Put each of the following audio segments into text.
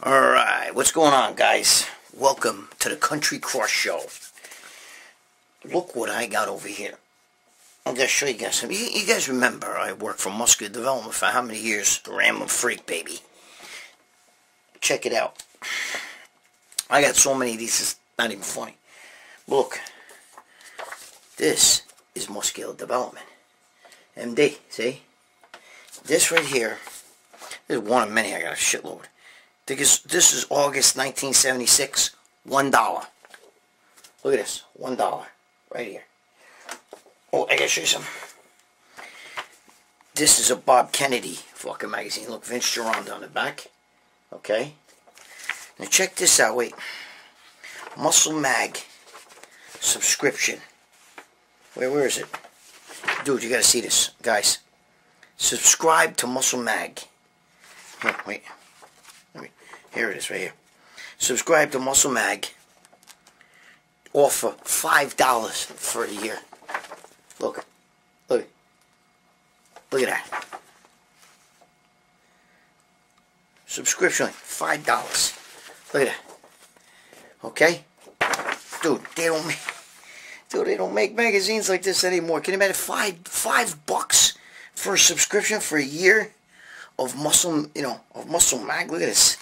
Alright, what's going on, guys? Welcome to the Country Cross Show. Look what I got over here. I'm going to show you guys something. You guys remember I worked for Muscular Development for how many years? Rambling Freak, baby. Check it out. I got so many of these, it's not even funny. Look. This is Muscular Development. MD, see? This right here, this is one of many. I got a shitload. This is August 1976, $1. Look at this, $1, right here. Oh, I gotta show you something. This is a Bob Kennedy fucking magazine. Look, Vince Gironda on the back. Okay. Now check this out, wait. Muscle Mag subscription. Where is it? Dude, you gotta see this, guys. Subscribe to Muscle Mag. Here, wait. Here it is, right here. Subscribe to Muscle Mag. Offer $5 for the year. Look. Look. Look at that. Subscription, $5. Look at that. Okay? Dude, they don't make magazines like this anymore. Can you imagine $5 for a subscription for a year of Muscle, of Muscle Mag? Look at this.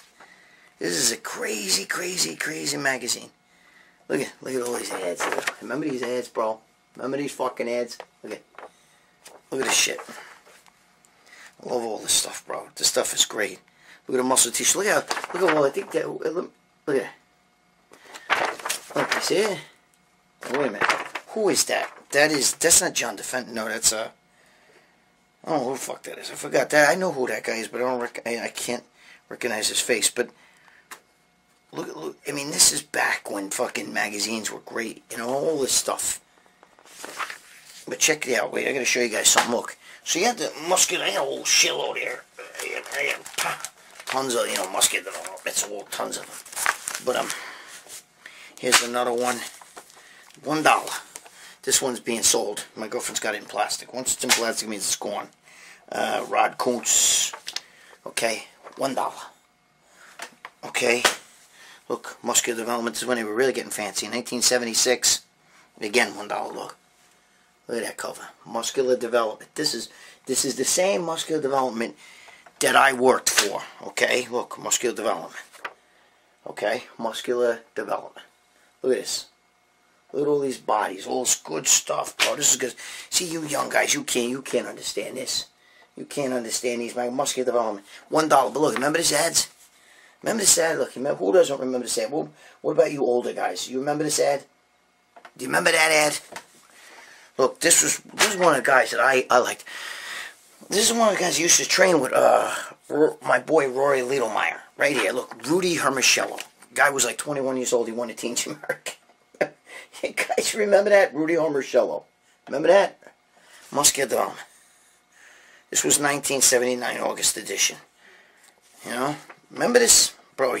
This is a crazy, crazy, crazy magazine. Look at all these ads. Remember these ads, bro? Remember these fucking ads? Look at this shit. I love all this stuff, bro. This stuff is great. Look at the muscle t-shirt. Look at all. I think that. Look at that. Look, you see it? Oh, wait a minute. Who is that? That's not John DeFent. No, that's I don't know who the fuck that is. I forgot that. I know who that guy is, but I can't recognize his face. But look. I mean, this is back when fucking magazines were great. All this stuff. But check it out. Wait, I gotta show you guys something. Look. So you have the Muscular. I got a whole shitload here. I got tons of, Muscular. It's all tons of them. But here's another one. $1. This one's being sold. My girlfriend's got it in plastic. Once it's in plastic, it means it's gone. Rod Kuntz. Okay, $1. Okay. Look, Muscular Development. This is when they were really getting fancy. 1976. Again, $1. Look. Look at that cover. Muscular Development. This is the same Muscular Development that I worked for. Okay? Look, Muscular Development. Okay? Muscular Development. Look at this. Look at all these bodies. All this good stuff, bro. This is good. See, you young guys, you can't understand this. You can't understand these. My Muscular Development. $1. But look, remember this ads? Remember this ad? Look, who doesn't remember this ad? Well, what about you older guys? You remember this ad? Do you remember that ad? Look, this is one of the guys that I liked. This is one of the guys I used to train with my boy Rory Littlemeyer. Right here, look, Rudy Hermichello. Guy was like 21 years old. He won a Teens America. You guys remember that? Rudy Hermichello. Remember that? Muscular Development. This was 1979 August edition. Remember this? Bro,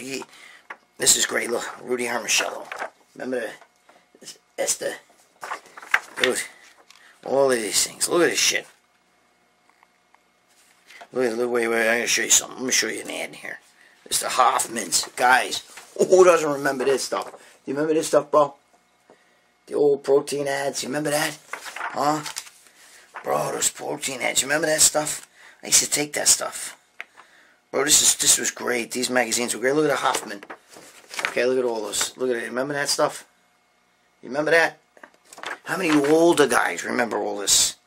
this is great. Look, Rudy Hermichello. Remember that's the... Dude, all of these things. Look at this shit. Wait, I'm going to show you something. Let me show you an ad here. It's the Hoffmans. Guys, who doesn't remember this stuff? Do you remember this stuff, bro? The old protein ads. You remember that? Huh? Bro, those protein ads. You remember that stuff? I used to take that stuff. Bro, this was great. These magazines were great. Look at the Hoffman. Okay, look at all those. Look at it. Remember that stuff? You remember that? How many older guys remember all this?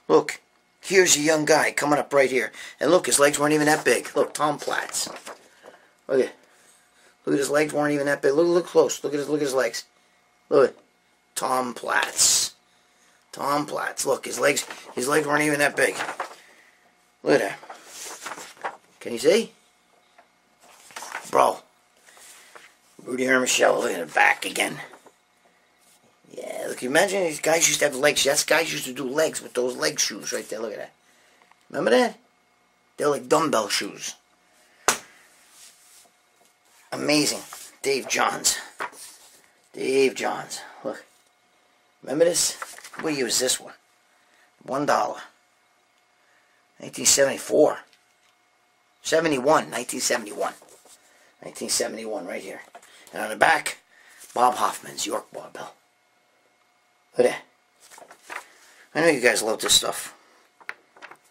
Look, here's a young guy coming up right here. And look, his legs weren't even that big. Look, Tom Platz. Look at his legs weren't even that big. Look close. Look at his legs. Look. Tom Platz. Tom Platz. Look, his legs weren't even that big. Look at that. Can you see? Bro. Rudy Hermichelle, look at the back again. Yeah, look, imagine these guys used to have legs. That's guys used to do legs with those leg shoes right there. Look at that. Remember that? They're like dumbbell shoes. Amazing. Dave Johns. Dave Johns. Look. Remember this? What year was this one? $1. 1974. 1971. 1971 right here. And on the back, Bob Hoffman's York Barbell. Look at that. I know you guys love this stuff.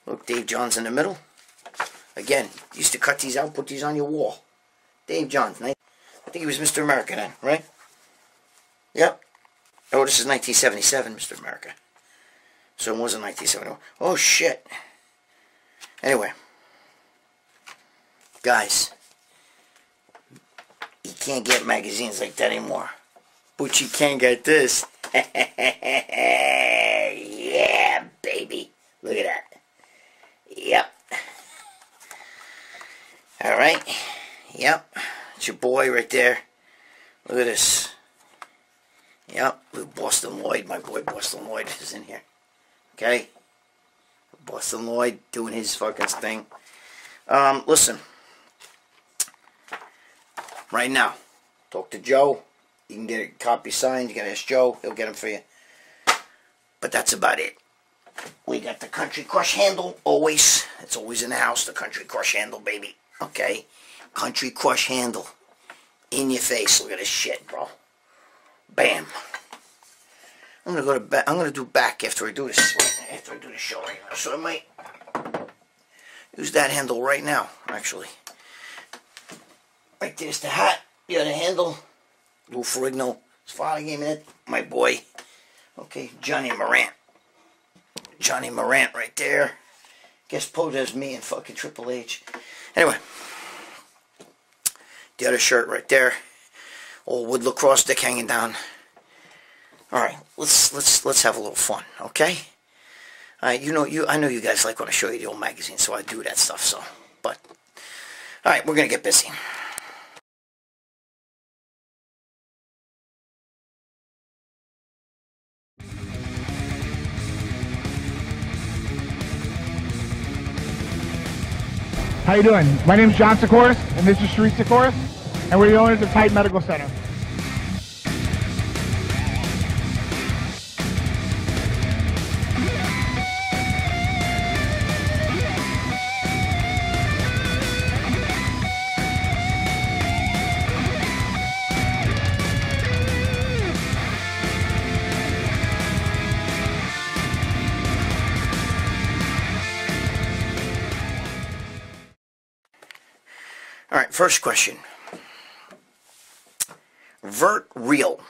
Look, Dave Johns in the middle. Again, used to cut these out, put these on your wall. Dave Johns. I think he was Mr. America then, right? Yep. Oh, this is 1977, Mr. America. So it wasn't 1971. Oh, shit. Anyway. Guys. You can't get magazines like that anymore. But you can get this. Yeah, baby. Look at that. Yep. Alright. Yep. It's your boy right there. Look at this. Yep. With Boston Lloyd. My boy Boston Lloyd is in here. Okay? Boston Lloyd doing his fucking thing. Listen. Right now. Talk to Joe. You can get a copy signed. You gotta ask Joe. He'll get them for you. But that's about it. We got the Country Crush handle. Always. It's always in the house. The Country Crush handle, baby. Okay? Country Crush handle. In your face. Look at this shit, bro. Bam. I'm gonna go to back. I'm gonna do back after I do this. After I do the show right now. So I might use that handle right now, actually. Right there's the hat. The other handle. Lou Ferrigno. His father gave me that. My boy. Okay, Johnny Morant. Johnny Morant right there. Guess posed as me and fucking Triple H. Anyway. The other shirt right there. Old wood lacrosse stick hanging down. Alright, let's have a little fun, okay? Alright, I know you guys like when I show you the old magazine, so I do that stuff, so but alright, we're gonna get busy. How you doing? My name is John Sikoris, and this is Sharice Sikoris, and we're the owners of Titan Medical Center. Alright, first question. Vert Real.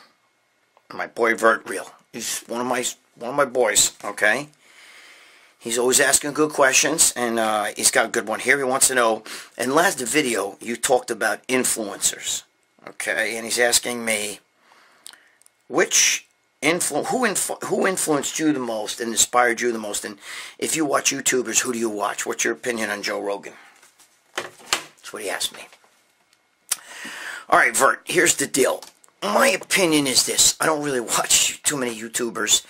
My boy Vert Real. He's one of my boys, okay? He's always asking good questions, and he's got a good one here. He wants to know, in the last video, you talked about influencers, okay? And he's asking me, who influenced you the most and inspired you the most? And if you watch YouTubers, who do you watch? What's your opinion on Joe Rogan? That's what he asked me. Alright, Vert, here's the deal. My opinion is this. I don't really watch too many YouTubers.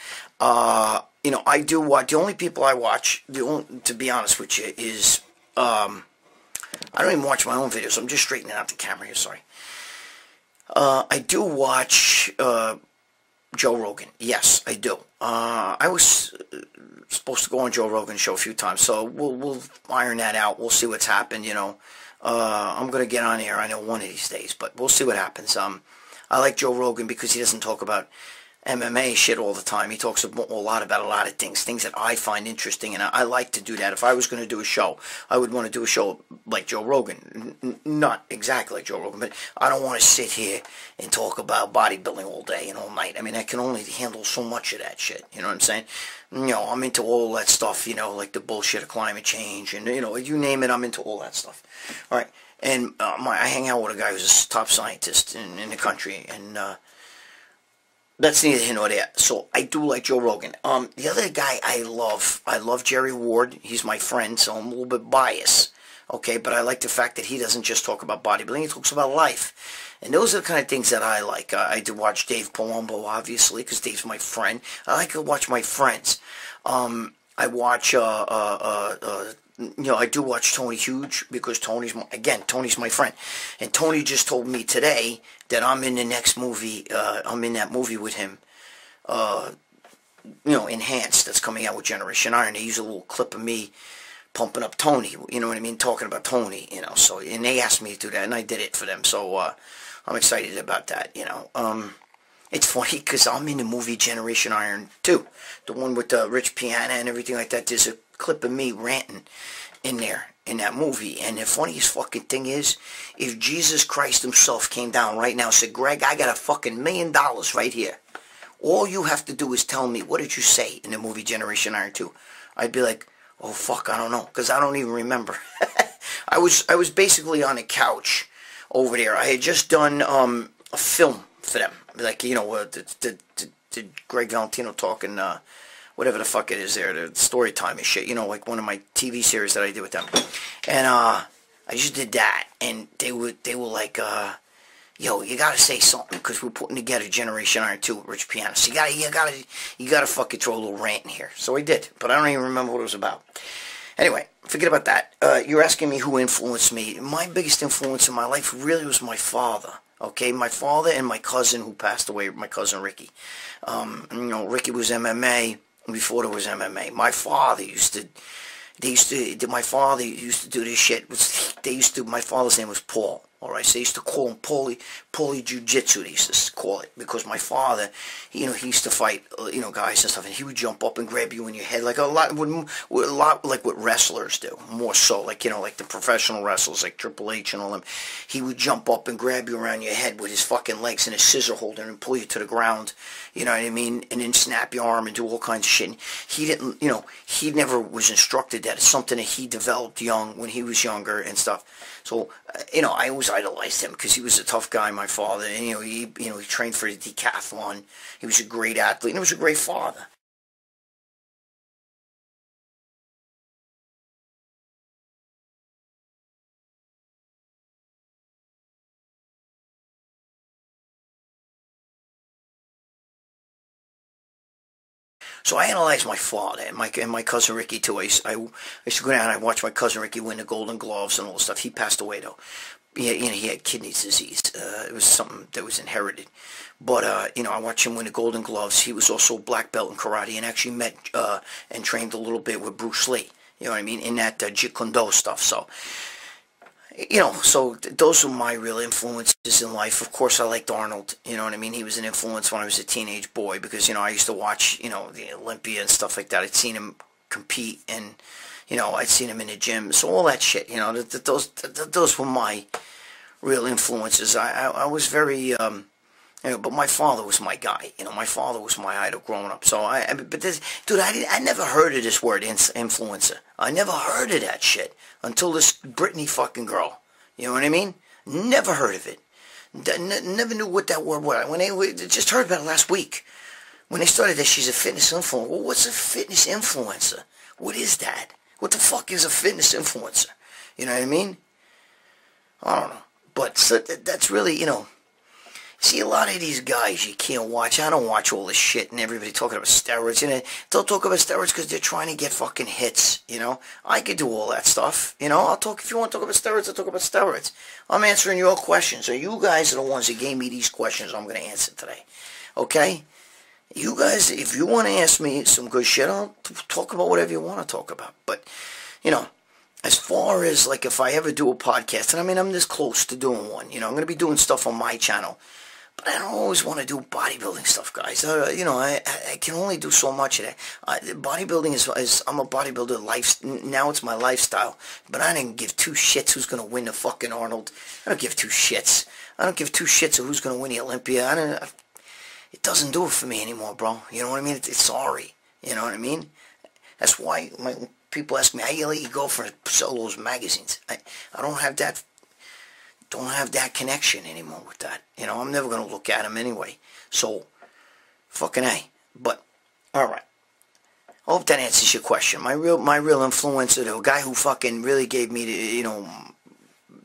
You know, I do watch. The only people I watch, to be honest with you, is... I don't even watch my own videos. I'm just straightening out the camera here, sorry. I do watch Joe Rogan. Yes, I do. I was supposed to go on Joe Rogan's show a few times, so we'll iron that out. We'll see what's happened, you know. I'm going to get on here, I know, one of these days, but we'll see what happens. I like Joe Rogan because he doesn't talk about MMA shit all the time. He talks a lot about a lot of things that I find interesting, and I like to do that. If I was going to do a show, I would want to do a show like Joe Rogan. Not exactly like Joe Rogan, but I don't want to sit here and talk about bodybuilding all day and all night. I mean, I can only handle so much of that shit, you know what I'm saying? You know, I'm into all that stuff, you know, like the bullshit of climate change, and, you know, you name it, I'm into all that stuff. All right, and I hang out with a guy who's a top scientist in the country, and that's neither here nor there. So I do like Joe Rogan. The other guy I love Jerry Ward. He's my friend, so I'm a little bit biased. Okay, but I like the fact that he doesn't just talk about bodybuilding, he talks about life. And those are the kind of things that I like. I do watch Dave Palumbo, obviously, because Dave's my friend. I like to watch my friends. I watch, I do watch Tony Huge, because Tony's my friend. And Tony just told me today that I'm in the next movie, I'm in that movie with him, Enhanced, that's coming out with Generation Iron. They use a little clip of me pumping up Tony, you know what I mean, talking about Tony, so, and they asked me to do that, and I did it for them, so, I'm excited about that, It's funny, because I'm in the movie Generation Iron 2, the one with the Rich Piana and everything like that. There's a clip of me ranting in there, in that movie, and the funniest fucking thing is, if Jesus Christ himself came down right now and said, Greg, I got a fucking $1 million right here, all you have to do is tell me, what did you say in the movie Generation Iron 2? I'd be like, oh, fuck, I don't know, because I don't even remember. I was basically on a couch over there. I had just done a film for them, like, the Gregg Valentino talking, whatever the fuck it is there, the story time and shit, like one of my TV series that I did with them. And I just did that, and they were like, yo, you gotta say something, because we're putting together Generation Iron 2 with Rich Piana. So you gotta fucking throw a little rant in here. So I did, but I don't even remember what it was about. Anyway, forget about that. You're asking me who influenced me. My biggest influence in my life really was my father. Okay, my father and my cousin who passed away, my cousin Ricky. Ricky was MMA before there was MMA. My father my father used to do this shit. My father's name was Paul. All right, so they used to call him Paulie Jiu-Jitsu, they used to call it, because my father, he used to fight, guys and stuff, and he would jump up and grab you in your head, like a lot like what wrestlers do, more so, like, like the professional wrestlers, like Triple H and all them. He would jump up and grab you around your head with his fucking legs and his scissor holder and pull you to the ground, you know what I mean, and then snap your arm and do all kinds of shit. And he didn't, he never was instructed that. It's something that he developed when he was younger and stuff. So, I always idolized him because he was a tough guy, my father. And, he trained for the decathlon. He was a great athlete, and he was a great father. So I analyzed my father and my cousin Ricky too. I used to go down and I watched my cousin Ricky win the Golden Gloves and all this stuff. He passed away though. He had kidney disease. It was something that was inherited. But I watched him win the Golden Gloves. He was also a black belt in karate and actually met and trained a little bit with Bruce Lee. You know what I mean, in that Jeet Kune Do stuff. So. So those were my real influences in life. Of course, I liked Arnold, you know what I mean? He was an influence when I was a teenage boy because, I used to watch, the Olympia and stuff like that. I'd seen him compete and, I'd seen him in the gym. So all that shit, those were my real influences. I was very, but my father was my guy. My father was my idol growing up. So I never heard of this word, influencer. I never heard of that shit until this Britney fucking girl. You know what I mean? Never heard of it. Never knew what that word was. We just heard about it last week. When they started that she's a fitness influencer. Well, what's a fitness influencer? What is that? What the fuck is a fitness influencer? You know what I mean? I don't know. But so that's really, See, a lot of these guys you can't watch. I don't watch all this shit and everybody talking about steroids. They'll talk about steroids because they're trying to get fucking hits, I could do all that stuff, I'll talk, if you want to talk about steroids, I'll talk about steroids. I'm answering your questions. So you guys are the ones that gave me these questions I'm going to answer today. Okay? You guys, if you want to ask me some good shit, I'll talk about whatever you want to talk about. But, as far as, like, if I ever do a podcast, and I'm this close to doing one, I'm going to be doing stuff on my channel. But I don't always want to do bodybuilding stuff, guys. I can only do so much of that. Bodybuilding is I'm a bodybuilder. Now it's my lifestyle. But I didn't give two shits who's going to win the fucking Arnold. I don't give two shits. I don't give two shits of who's going to win the Olympia. It doesn't do it for me anymore, bro. You know what I mean? It's sorry. You know what I mean? That's why people ask me, how you let your girlfriend sell those magazines? I don't have that. Don't have that connection anymore with that. I'm never going to look at them anyway. So, Fucking A. But, alright. I hope that answers your question. My real influencer, the guy who fucking really gave me the,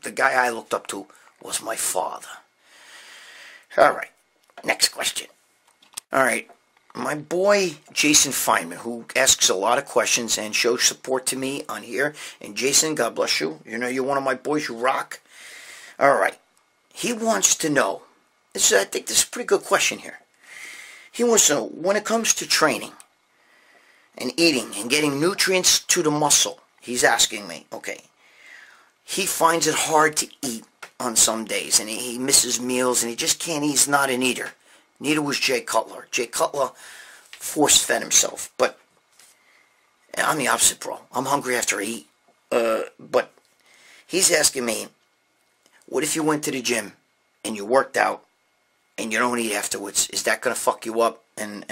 the guy I looked up to was my father. Alright. Next question. Alright. My boy Jason Feynman, who asks a lot of questions and shows support to me on here. And Jason, God bless you. You're one of my boys. You rock. Alright. He wants to know. I think this is a pretty good question here. He wants to know, when it comes to training and eating and getting nutrients to the muscle, he's asking me, okay, he finds it hard to eat on some days, and he misses meals, and he just can't eat. He's not an eater. Neither was Jay Cutler. Jay Cutler force-fed himself, but I'm the opposite, bro. I'm hungry after I eat. But he's asking me, what if you went to the gym and you worked out and you don't eat afterwards? Is that going to fuck you up? And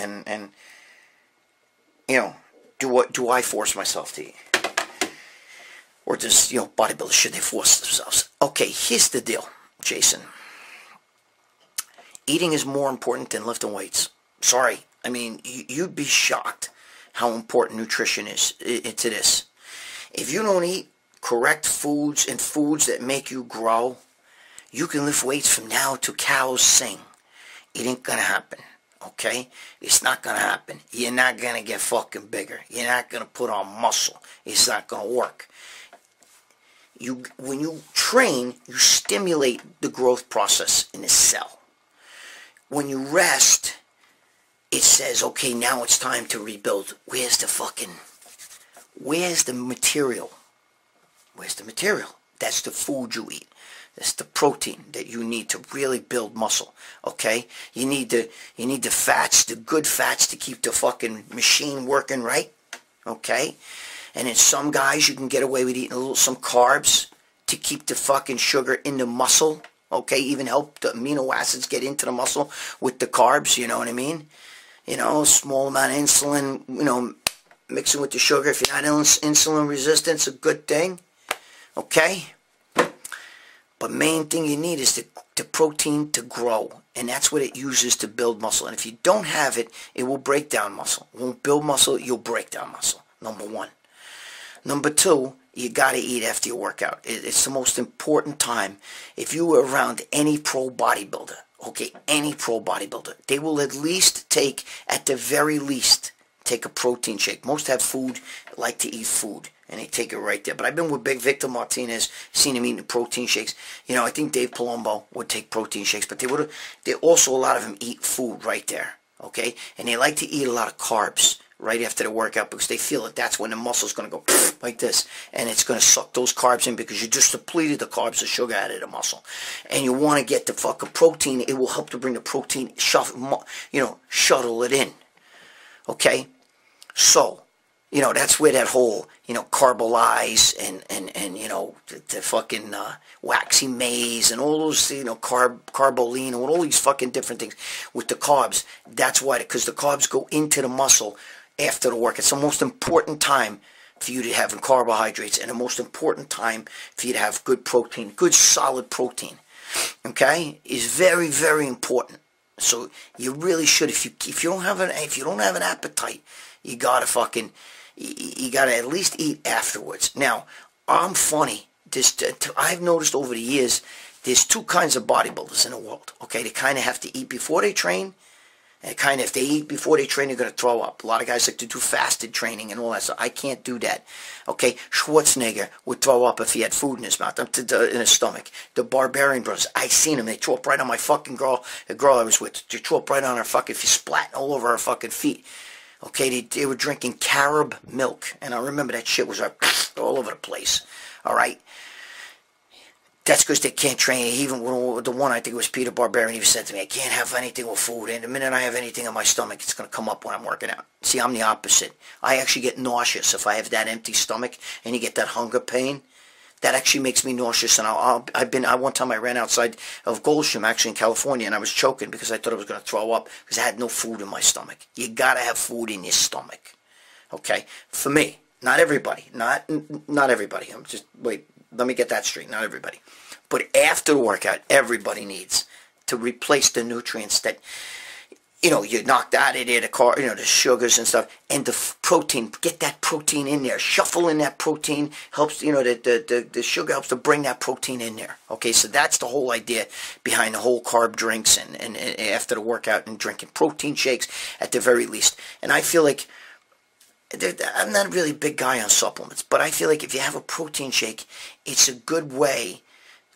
do I force myself to eat? Or does, bodybuilders, should they force themselves? Okay, here's the deal, Jason. Eating is more important than lifting weights. Sorry. I mean, you'd be shocked how important nutrition is to this. If you don't eat correct foods and foods that make you grow, you can lift weights from now to cows sing. It ain't gonna happen. Okay? It's not gonna happen. You're not gonna get fucking bigger. You're not gonna put on muscle. It's not gonna work. When you train, you stimulate the growth process in the cell. When you rest, it says, okay, now it's time to rebuild. Where's the material? Where's the material? That's the food you eat. That's the protein that you need to really build muscle. Okay? You need the fats, the good fats, to keep the fucking machine working right. Okay? And in some guys, you can get away with eating some carbs to keep the fucking sugar in the muscle. Okay, even help the amino acids get into the muscle with the carbs, you know what I mean? Small amount of insulin, mixing with the sugar. If you're not insulin resistant, it's a good thing. Okay? But main thing you need is the protein to grow. And that's what it uses to build muscle. And if you don't have it, it will break down muscle. It won't build muscle, you'll break down muscle. Number one. Number two, you got to eat after your workout. It's the most important time. If you were around any pro bodybuilder, okay, any pro bodybuilder, they will at the very least, take a protein shake. Most have food, like to eat food, and they take it right there. But I've been with Big Victor Martinez, seen him eating protein shakes. I think Dave Palumbo would take protein shakes, but they also, a lot of them eat food right there, okay? And they like to eat a lot of carbs right after the workout, because they feel that that's when the muscle's going to go like this, and it's going to suck those carbs in, because you just depleted the carbs, the sugar out of the muscle. And you want to get the fucking protein. It will help to bring the protein, shuttle it in. Okay? So, that's where that whole, carbolize and the fucking waxy maize and all those, carboline and all these fucking different things with the carbs. That's why, because the carbs go into the muscle after the work. It's the most important time for you to have carbohydrates, and the most important time for you to have good protein, good solid protein. Okay? Is very, very important. So you really should, if you don't have an appetite, you gotta at least eat afterwards. Now, I'm funny. I've noticed over the years, there's two kinds of bodybuilders in the world. Okay, they kind of have to eat before they train, and if they eat before they train, they're going to throw up. A lot of guys like to do fasted training and all that stuff. I can't do that. Okay, Schwarzenegger would throw up if he had food in his mouth, in his stomach. The Barbarian Brothers, I seen them. They threw up right on my fucking girl, the girl I was with. They threw up right on her fucking feet, splatting all over her fucking feet. Okay, they were drinking carob milk, and I remember that shit was all over the place. All right. That's because they can't train. Even the one, I think it was Peter Barbarian, he said to me, I can't have anything with food. And the minute I have anything in my stomach, it's going to come up when I'm working out. See, I'm the opposite. I actually get nauseous if I have that empty stomach and you get that hunger pain. That actually makes me nauseous. And one time I ran outside of Goldsham, actually in California, and I was choking because I thought I was going to throw up because I had no food in my stomach. You got to have food in your stomach. Okay? For me. Not everybody. Not everybody. Let me get that straight. Not everybody. But after the workout, everybody needs to replace the nutrients that you know, you knock that in there, the sugars and stuff, and the protein, get that protein in there. Shuffle in that protein, helps, the sugar helps to bring that protein in there. Okay, so that's the whole idea behind the whole carb drinks and after the workout and drinking protein shakes at the very least. And I feel like, I'm not a really big guy on supplements, but I feel like if you have a protein shake, it's a good way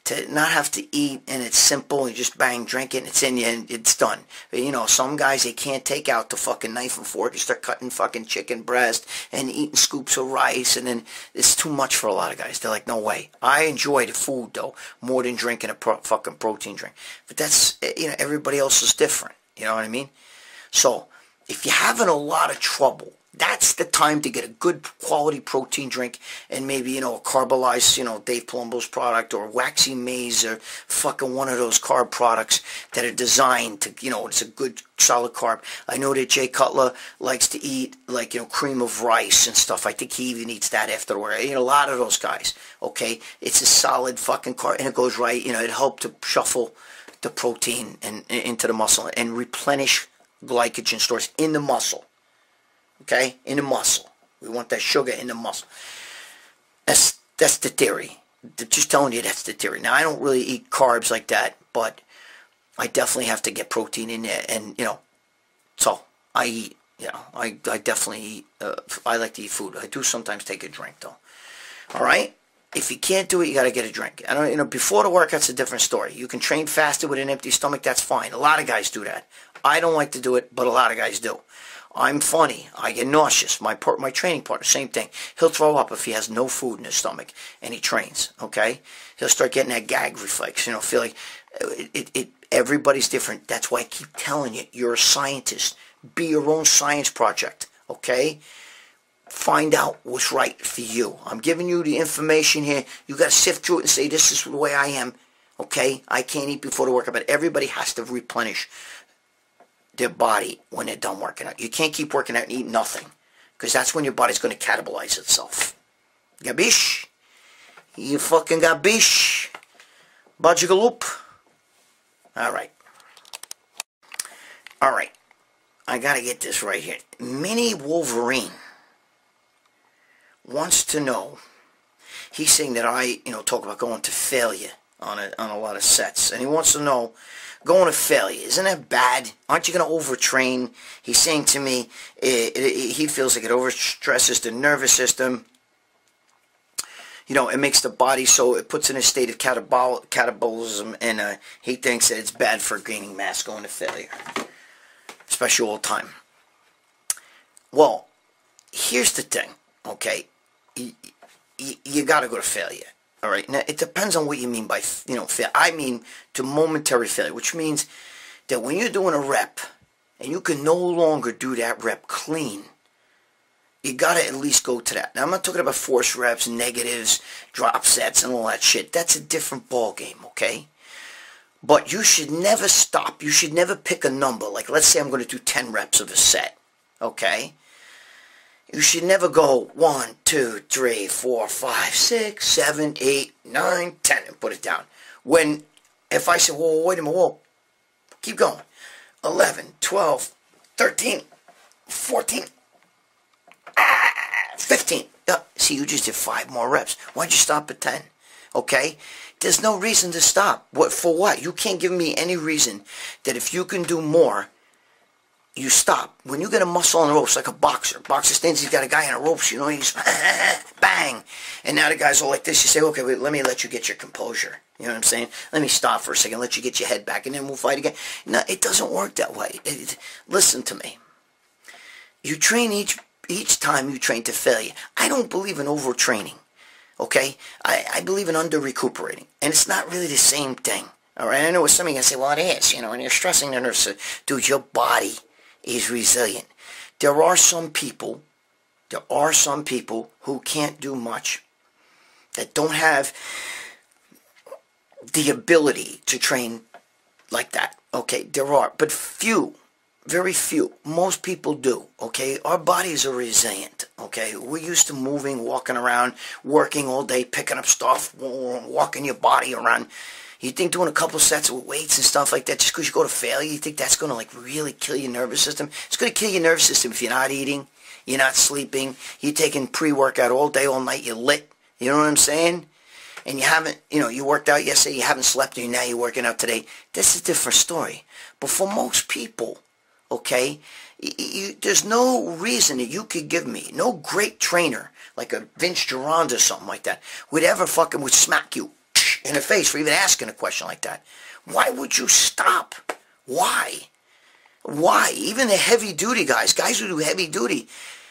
to not have to eat, and it's simple. You just bang, drink it, and it's in you, and it's done. But, some guys, they can't take out the fucking knife and fork and start cutting fucking chicken breast and eating scoops of rice, and then it's too much for a lot of guys. They're like, no way. I enjoy the food, though, more than drinking a fucking protein drink. But that's, everybody else is different. You know what I mean? So, if you're having a lot of trouble, that's the time to get a good quality protein drink, and maybe, a carbolized, Dave Palumbo's product, or Waxy Maize, or fucking one of those carb products that are designed to, it's a good solid carb. I know that Jay Cutler likes to eat, like, cream of rice and stuff. I think he even eats that after work. A lot of those guys, okay? It's a solid fucking carb, and it goes right, it helps to shuffle the protein and into the muscle and replenish glycogen stores in the muscle. Okay, in the muscle. We want that sugar in the muscle. That's the theory. Just telling you, that's the theory. Now, I don't really eat carbs like that, but I definitely have to get protein in there. And, so I eat, I definitely eat. I like to eat food. I do sometimes take a drink, though. All right? If you can't do it, you got to get a drink. I don't, before the workout's a different story. You can train faster with an empty stomach. That's fine. A lot of guys do that. I don't like to do it, but a lot of guys do. I'm funny. I get nauseous. My training partner, same thing. He'll throw up if he has no food in his stomach and he trains, okay? He'll start getting that gag reflex, feel like everybody's different. That's why I keep telling you, you're a scientist. Be your own science project, okay? Find out what's right for you. I'm giving you the information here. You got to sift through it and say, this is the way I am, okay? I can't eat before the workout, but everybody has to replenish their body when they're done working out. You can't keep working out and eat nothing, because that's when your body's going to catabolize itself. Gabish? You fucking gabish? Bajigaloop? Alright. Alright. I got to get this right here. Mini Wolverine wants to know, he's saying that I, talk about going to failure on a lot of sets, and he wants to know, going to failure, isn't that bad? Aren't you going to overtrain? He's saying to me, he feels like it overstresses the nervous system. It makes the body so, it puts in a state of catabolism, and he thinks that it's bad for gaining mass going to failure, especially all the time. Well, here's the thing, okay? You got to go to failure. All right, now it depends on what you mean by, fail. I mean to momentary failure, which means that when you're doing a rep and you can no longer do that rep clean, you got to at least go to that. Now, I'm not talking about force reps, negatives, drop sets, and all that shit. That's a different ball game, okay? But you should never stop. You should never pick a number. Like, let's say I'm going to do 10 reps of a set, okay? You should never go 1, 2, 3, 4, 5, 6, 7, 8, 9, 10 and put it down. When, if I say, whoa, wait a minute, whoa, keep going. 11, 12, 13, 14, 15. See, you just did 5 more reps. Why'd you stop at 10? Okay? There's no reason to stop. What for what? You can't give me any reason that if you can do more, you stop. When you get a muscle on the ropes, like a boxer. Boxer stands, he's got a guy on the ropes, he's bang. And now the guy's all like this. You say, okay, wait, let me let you get your composure. You know what I'm saying? Let me stop for a second, let you get your head back, and then we'll fight again. No, it doesn't work that way. Listen to me. You train each time you train to failure. I don't believe in overtraining, okay? I believe in under-recuperating. And it's not really the same thing, all right? I know what some of you say, well, it is, and you're stressing the nerves. Dude, your body is resilient. There are some people who can't do much, that don't have the ability to train like that. Okay, there are, but few, very few. Most people do, okay? Our bodies are resilient, okay? We're used to moving, walking around, working all day, picking up stuff, walking your body around. You think doing a couple sets with weights and stuff like that, just because you go to failure, you think that's going to, like, really kill your nervous system? It's going to kill your nervous system if you're not eating, you're not sleeping, you're taking pre-workout all day, all night, you're lit. You know what I'm saying? And you haven't, you worked out yesterday, you haven't slept, and now you're working out today. That's a different story. But for most people, okay, there's no reason that you could give me, no great trainer, like a Vince Gironda or something like that, would smack you in the face for even asking a question like that. Why would you stop? Why? Even the heavy-duty guys who do heavy-duty,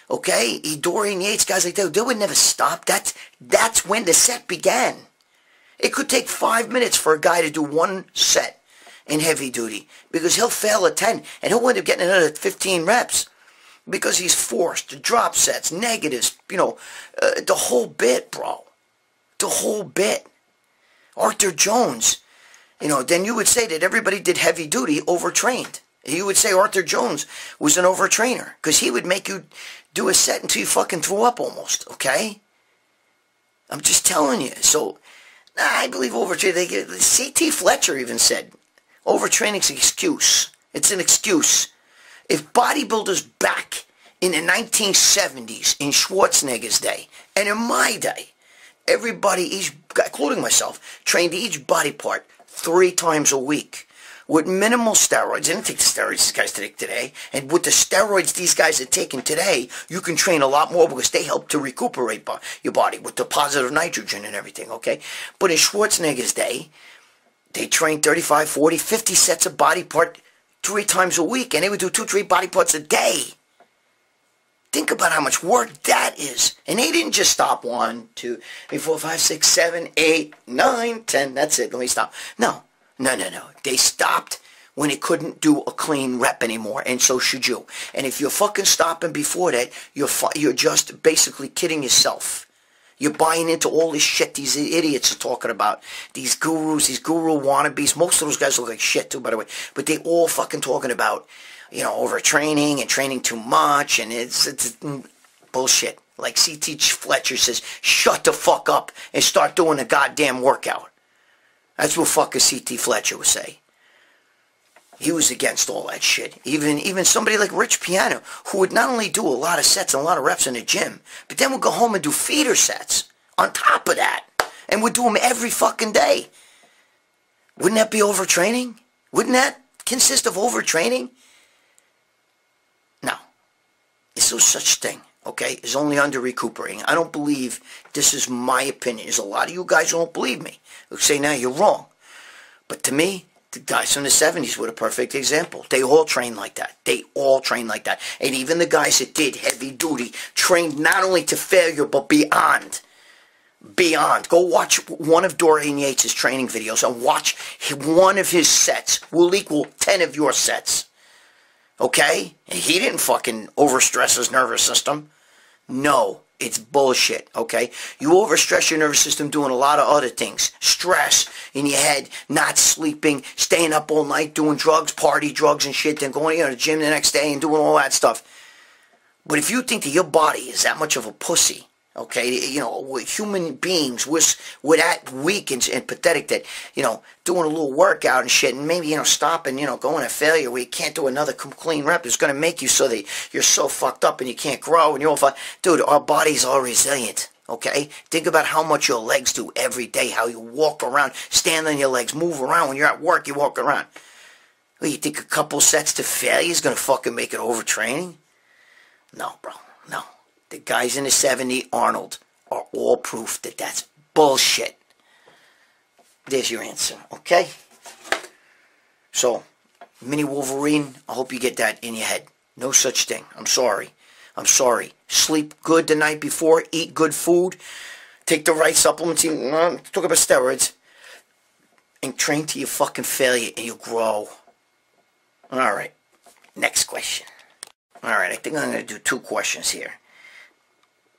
okay, Dorian Yates, guys like that, they would never stop. That's when the set began. It could take 5 minutes for a guy to do one set in heavy-duty because he'll fail at 10, and he'll end up getting another 15 reps because he's forced to drop sets, negatives, the whole bit, bro. The whole bit. Arthur Jones, then you would say that everybody did heavy-duty overtrained. You would say Arthur Jones was an overtrainer because he would make you do a set until you fucking threw up almost, okay? I'm just telling you. So, I believe overtraining. C.T. Fletcher even said, overtraining's an excuse. It's an excuse. If bodybuilders back in the 1970s, in Schwarzenegger's day, and in my day, everybody, including myself, trained each body part 3 times a week with minimal steroids. I didn't take the steroids these guys take today. And with the steroids these guys are taking today, you can train a lot more because they help to recuperate your body with the positive nitrogen and everything, okay? But in Schwarzenegger's day, they trained 35, 40, 50 sets of body part 3 times a week, and they would do 2, 3 body parts a day. Think about how much work that is. And they didn't just stop 1, 2, 3, 4, 5, 6, 7, 8, 9, 10. That's it. Let me stop. No. They stopped when they couldn't do a clean rep anymore, and so should you. And if you're fucking stopping before that, you're just basically kidding yourself. You're buying into all this shit these idiots are talking about. These gurus, these guru wannabes. Most of those guys look like shit too, by the way. But they all fucking talking about, overtraining and training too much, and it's bullshit. Like C.T. Fletcher says, shut the fuck up and start doing a goddamn workout. That's what fucking C.T. Fletcher would say. He was against all that shit. Even somebody like Rich Piano, who would not only do a lot of sets and a lot of reps in the gym, but then would go home and do feeder sets on top of that. And would do them every fucking day. Wouldn't that be overtraining? Wouldn't that consist of overtraining? No. There's no such thing, okay? It's only under recuperating. I don't believe, this is my opinion. There's a lot of you guys who don't believe me. Who say, now you're wrong. But to me, the guys from the 70s were a perfect example. They all trained like that. And even the guys that did heavy duty trained not only to failure, but beyond. Go watch one of Dorian Yates' training videos and watch one of his sets will equal 10 of your sets. Okay? And he didn't fucking overstress his nervous system. No. It's bullshit, okay? You overstress your nervous system doing a lot of other things. Stress in your head, not sleeping, staying up all night, doing drugs, party drugs and shit, then going to the gym the next day and doing all that stuff. But if you think that your body is that much of a pussy, okay, human beings, we're that weak and pathetic that, doing a little workout and shit and maybe, stopping, going to failure where you can't do another clean rep is going to make you so that you're so fucked up and you can't grow and you're all fucked. Dude, our bodies are resilient, okay? Think about how much your legs do every day, how you walk around, stand on your legs, move around. When you're at work, you walk around. Well, you think a couple sets to failure is going to fucking make it overtraining? No, bro, no. The guys in the 70s, Arnold, are all proof that that's bullshit. There's your answer, okay? So, Mini Wolverine, I hope you get that in your head. No such thing. I'm sorry. Sleep good the night before. Eat good food. Take the right supplements. Talk about steroids. And train to your fucking failure and you'll grow. Alright. Next question. Alright, I think I'm going to do 2 questions here.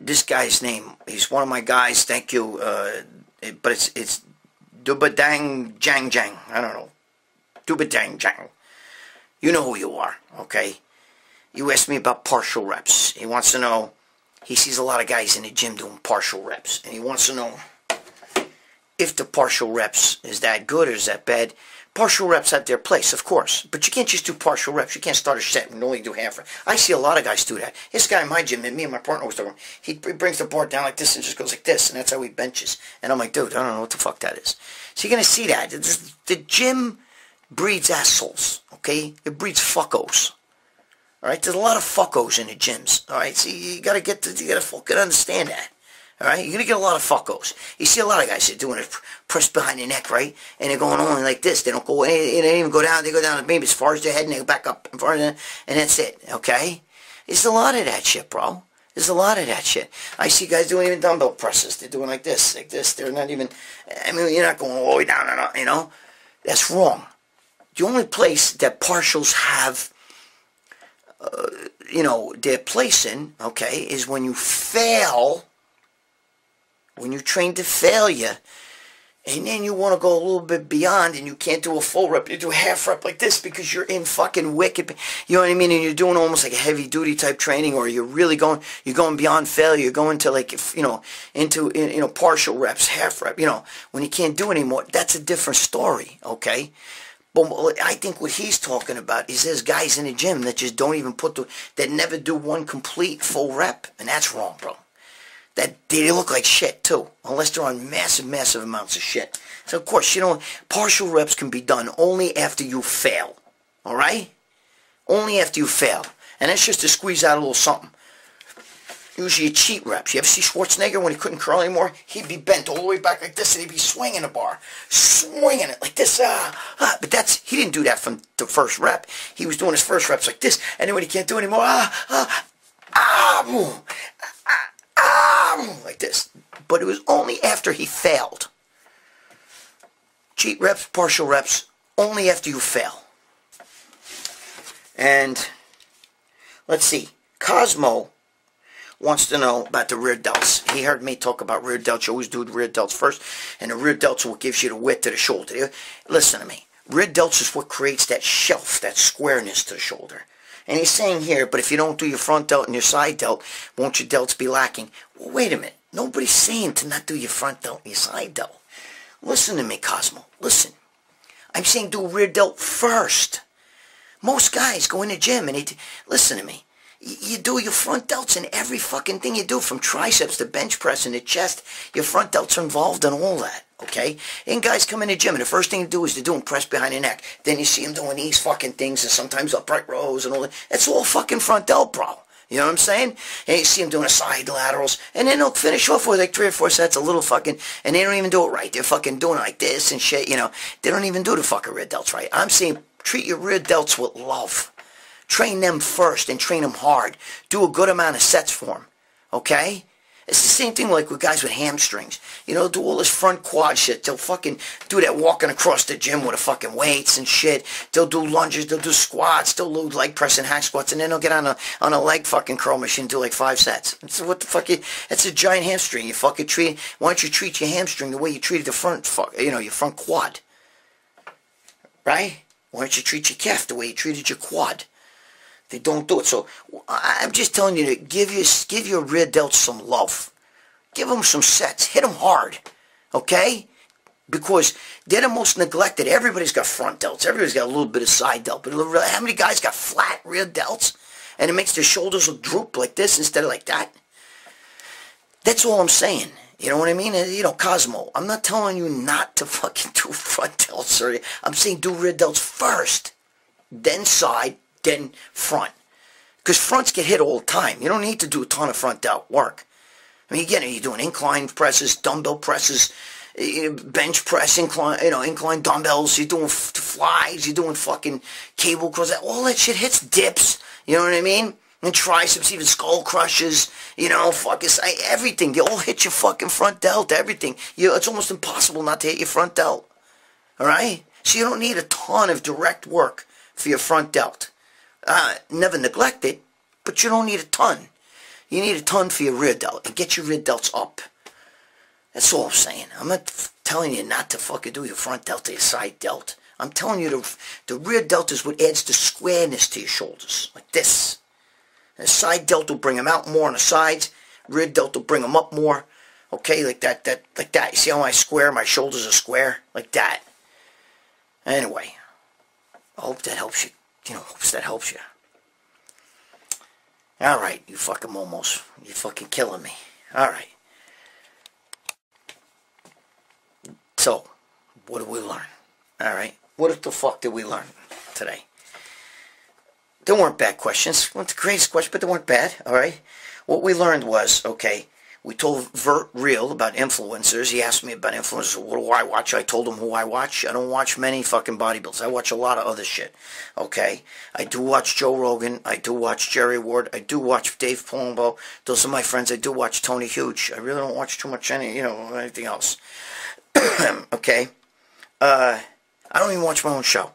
This guy's name, he's one of my guys, thank you, but it's Dubadang Jang Jang, I don't know, Dubadang Jang. You know who you are, okay? You asked me about partial reps. He wants to know, he sees a lot of guys in the gym doing partial reps, and he wants to know, if the partial reps is that good or is that bad. Partial reps have their place, of course. But you can't just do partial reps. You can't start a set and only do half rep. I see a lot of guys do that. This guy in my gym, and me and my partner was talking, he brings the bar down like this and just goes like this, and that's how he benches. And I'm like, dude, I don't know what the fuck that is. So you're going to see that. The gym breeds assholes, okay? It breeds fuckos. All right? There's a lot of fuckos in the gyms, all right? So you got to fucking understand that. All right, you're going to get a lot of fuckos. You see a lot of guys that are doing it pressed behind the neck, right? And they're going only like this. They don't go, they don't even go down. They go down maybe as far as their head and they go back up and far, and that's it, okay? There's a lot of that shit, bro. There's a lot of that shit. I see guys doing even dumbbell presses. They're doing like this, like this. They're not even, I mean, you're not going all the way down and up, you know? That's wrong. The only place that partials have, you know, their place in, okay, is when you fail. When you train to failure, and then you want to go a little bit beyond, and you can't do a full rep, you do a half rep like this because you're in fucking wicked, you know what I mean, and you're doing almost like a heavy duty type training, or you're really going beyond failure, you're going to like, you know, into, you know, partial reps, half rep, you know, when you can't do anymore, that's a different story, okay? But I think what he's talking about is there's guys in the gym that just don't even that never do one complete full rep, and that's wrong, bro. That they look like shit too, unless they're on massive, massive amounts of shit. So of course, you know, partial reps can be done only after you fail. All right? Only after you fail. And that's just to squeeze out a little something. Usually cheat reps. You ever see Schwarzenegger when he couldn't curl anymore? He'd be bent all the way back like this, and he'd be swinging the bar. Swinging it like this. But he didn't do that from the first rep. He was doing his first reps like this, and then when he can't do anymore, like this. But it was only after he failed. Cheat reps, partial reps, only after you fail. And let's see. Cosmo wants to know about the rear delts. He heard me talk about rear delts. You always do the rear delts first, and the rear delts are what gives you the width to the shoulder. Listen to me. Rear delts is what creates that shelf, that squareness to the shoulder. And he's saying here, but if you don't do your front delt and your side delt, won't your delts be lacking? Well, wait a minute. Nobody's saying to not do your front delt and your side delt. Listen to me, Cosmo. Listen. I'm saying do rear delt first. Most guys go in the gym and listen to me. You do your front delts in every fucking thing you do, from triceps to bench press and the chest. Your front delts are involved in all that, okay? And guys come in the gym, and the first thing to do is to do them press behind the neck. Then you see them doing these fucking things, and sometimes upright rows and all that. It's all fucking front delt, bro. You know what I'm saying? And you see them doing the side laterals, and then they'll finish off with like 3 or 4 sets of little fucking, and they don't even do it right. They're fucking doing it like this and shit, you know. They don't even do the fucking rear delts right. I'm saying treat your rear delts with love. Train them first and train them hard. Do a good amount of sets for them. Okay? It's the same thing like with guys with hamstrings. You know, do all this front quad shit. They'll fucking do that walking across the gym with the fucking weights and shit. They'll do lunges. They'll do squats. They'll do leg press and hack squats. And then they'll get on a leg fucking curl machine and do like 5 sets. So what the fuck? That's a giant hamstring. You fucking treat. Why don't you treat your hamstring the way you treated the front, your front quad? Right? Why don't you treat your calf the way you treated your quad? They don't do it. So I'm just telling you to give your rear delts some love. Give them some sets. Hit them hard. Okay? Because they're the most neglected. Everybody's got front delts. Everybody's got a little bit of side delt. But how many guys got flat rear delts? And it makes their shoulders look droop like this instead of like that? That's all I'm saying. You know what I mean? You know, Cosmo, I'm not telling you not to fucking do front delts. I'm saying do rear delts first. Then side. Then front. Because fronts get hit all the time. You don't need to do a ton of front delt work. I mean, again, you're doing incline presses, dumbbell presses, bench press, incline dumbbells, you're doing flies, you're doing fucking cable curls, all that shit hits dips, you know what I mean? And triceps, even skull crushes, you know, fucking everything. They all hit your fucking front delt, everything. It's almost impossible not to hit your front delt. Alright? So you don't need a ton of direct work for your front delt. Never neglect it, but you don't need a ton. You need a ton for your rear delt, and get your rear delts up. That's all I'm saying. I'm not telling you not to fucking do your front delt or your side delt. I'm telling you the rear delt is what adds the squareness to your shoulders, like this. And the side delt will bring them out more on the sides. Rear delt will bring them up more. Okay, like that. You see how my shoulders are square? Like that. Anyway, I hope that helps you. Hopes that helps you. Alright, you fucking momos. You're fucking killing me. Alright. So, what did we learn? Alright. What the fuck did we learn today? There weren't bad questions. They weren't the greatest questions, but they weren't bad. Alright. What we learned was, okay, we told Vert Real about influencers. He asked me about influencers. What do I watch? I told him who I watch. I don't watch many fucking bodybuilders. I watch a lot of other shit. Okay? I do watch Joe Rogan. I do watch Jerry Ward. I do watch Dave Palumbo. Those are my friends. I do watch Tony Huge. I really don't watch too much anything else. Okay? I don't even watch my own show.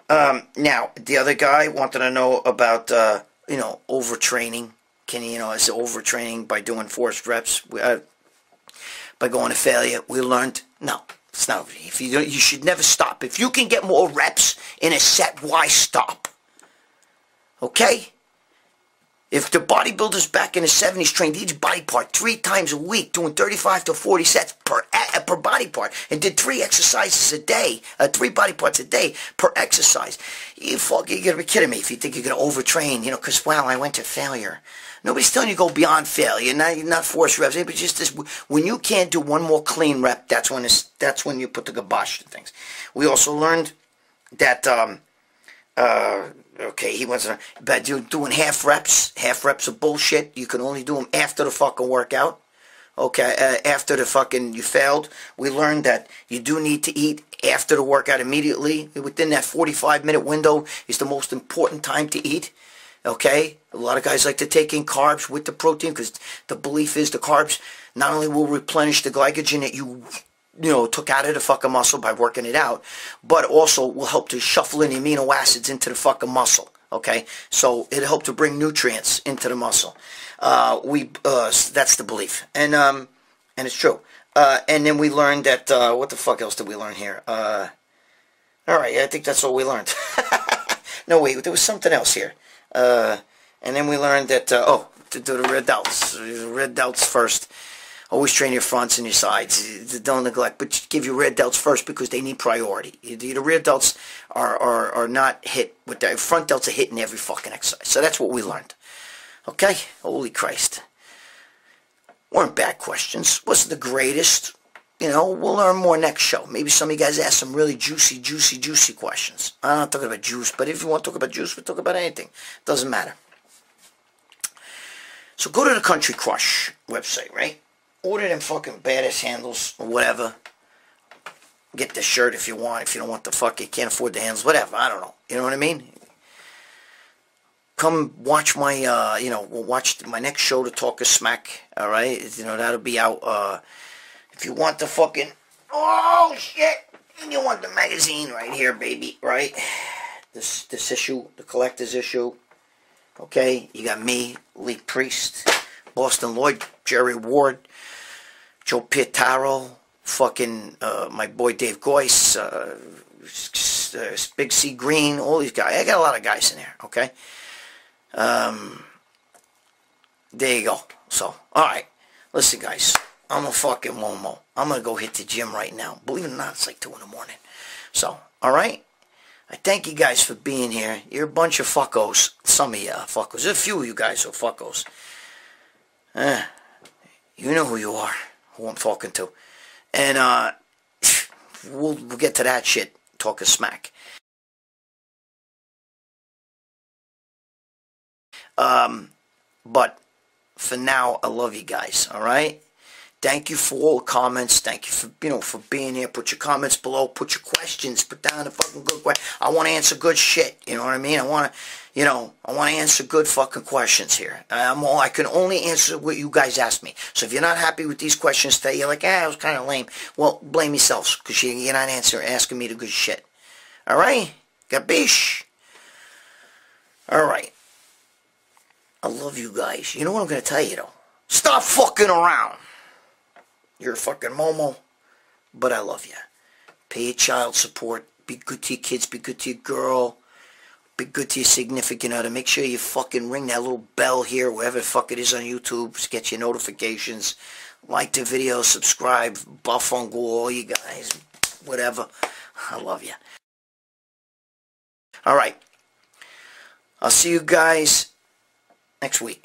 Now, the other guy wanted to know about, overtraining. Is it overtraining by doing forced reps? By going to failure? We learned, no, it's not. If you should never stop. If you can get more reps in a set, why stop? Okay? If the bodybuilders back in the 70s trained each body part 3 times a week, doing 35 to 40 sets per body part, and did 3 exercises a day, 3 body parts a day per exercise, you're gonna be kidding me if you think you're gonna overtrain, because, wow, I went to failure. Nobody's telling you to go beyond failure. Not force reps. But just this, when you can't do one more clean rep, that's when you put the kibosh to things. We also learned that okay, he wants to about doing half reps. Half reps are bullshit. You can only do them after the fucking workout. Okay, after the fucking you failed. We learned that you do need to eat after the workout immediately. Within that 45-minute window is the most important time to eat. Okay, a lot of guys like to take in carbs with the protein because the belief is the carbs not only will replenish the glycogen that you took out of the fucking muscle by working it out, but also will help to shuffle in the amino acids into the fucking muscle. Okay, so it'll help to bring nutrients into the muscle. That's the belief, and it's true. And then we learned that what the fuck else did we learn here? All right, I think that's all we learned. No, wait, there was something else here. And then we learned that, to do the red delts. Red delts first. Always train your fronts and your sides. Don't neglect, but give your red delts first because they need priority. The rear delts are not hit with the front delts are hitting every fucking exercise. So that's what we learned. Okay? Holy Christ. Weren't bad questions. Wasn't the greatest. We'll learn more next show. Maybe some of you guys ask some really juicy questions. I'm not talking about juice, but if you want to talk about juice, we'll talk about anything. Doesn't matter. So go to the Country Crush website, right? Order them fucking badass handles or whatever. Get the shirt if you want. If you don't want the fuck, you can't afford the handles, whatever. I don't know. You know what I mean? Come watch my, watch my next show, The Talk of Smack. All right? That'll be out, if you want the fucking, oh shit, and you want the magazine right here, baby, right? This issue, the collector's issue, okay? You got me, Lee Priest, Boston Lloyd, Jerry Ward, Joe Pietaro, fucking my boy Dave Goyce, Big C Green, all these guys. I got a lot of guys in there, okay? There you go. So, alright, listen guys. I'm a fucking Momo. I'm going to go hit the gym right now. Believe it or not, it's like 2 in the morning. So, alright? I thank you guys for being here. You're a bunch of fuckos. Some of you are fuckos. There's a few of you guys who are fuckos. You know who you are, who I'm talking to. And, we'll get to that shit. Talk of smack. But, for now, I love you guys, alright? Thank you for all the comments. Thank you for, for being here. Put your comments below. Put your questions. Put down a fucking good question. I want to answer good shit. You know what I mean? I want to answer good fucking questions here. I can only answer what you guys ask me. So if you're not happy with these questions today, you're like, it was kind of lame. Well, blame yourselves because you're not asking me the good shit. All right? Gabish? All right. I love you guys. You know what I'm going to tell you, though? Stop fucking around. You're a fucking Momo, but I love you. Pay your child support. Be good to your kids. Be good to your girl. Be good to your significant other. Make sure you fucking ring that little bell here, wherever the fuck it is on YouTube, to get your notifications. Like the video, subscribe, buff uncle, all you guys, whatever. I love you. Alright. I'll see you guys next week.